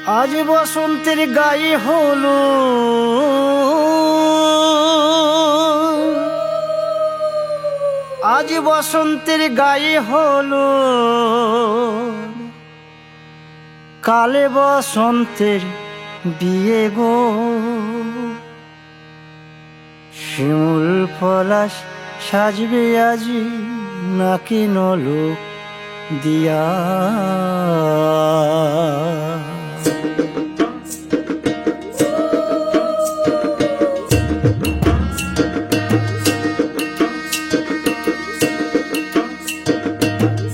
আজ বসন্তের গায়ে হলো আজ বসন্তের গায়ে হলো কালে বসন্তের বিয়ে গো। শিমুল পলাশ সাজবে আজি নাকি নলক দিয়া।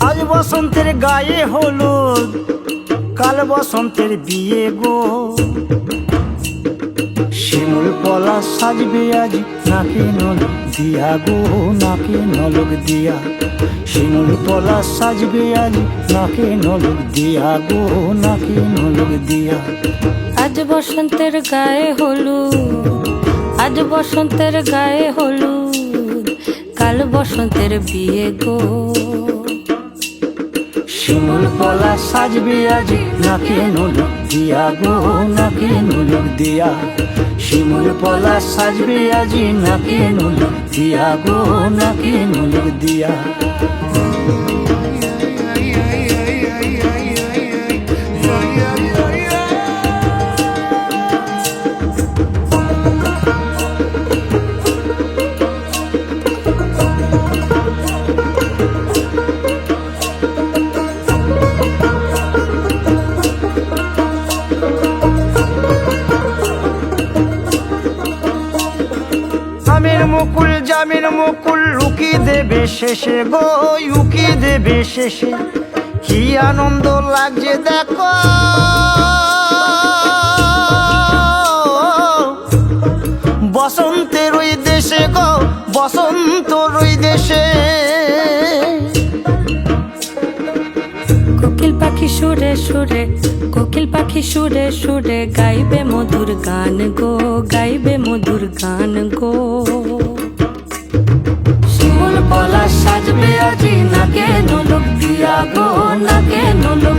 আজ বসন্তের গায়ে হলুদ কাল বসন্তের বিয়ে গো। শিমুল পলাশ সাজবে আজ নাকি নলক দিয়া গো, নাকি নলক দিয়া। শিমুল পলাশ সাজবে আজ নাকি নলক দিয়া গো, নাকি নলক দিয়া। আজ বসন্তের গায়ে হলুদ, আজ বসন্তের গায়ে হলুদ কাল বসন্তের বিয়ে গো। শিমুল পলাশ সাজবে আজ নাকি নলক দিয়া গো, নাকি নলক দিয়া। শিমুল পলাশ সাজবে আজ নাকি নলক দিয়া গো, নাকি নলক দিয়া। আমের মুকুল জামের মুকুল লুকি দেবে শেষে গো, লুকি দেবে শেষে। কি আনন্দ লাগছে দেখো বসন্তের ওই দেশে গো, বসন্তর ওই দেশে। কোকিল পাখি সুরে সুরে, কোকিল পাখি সুরে সুরে গাইবে মধুর গান গো, গাইবে মধুর গান গো। শিমুল পলাশ সাজবে আজি নাকে নলক দিয়া গো, নাকে নলক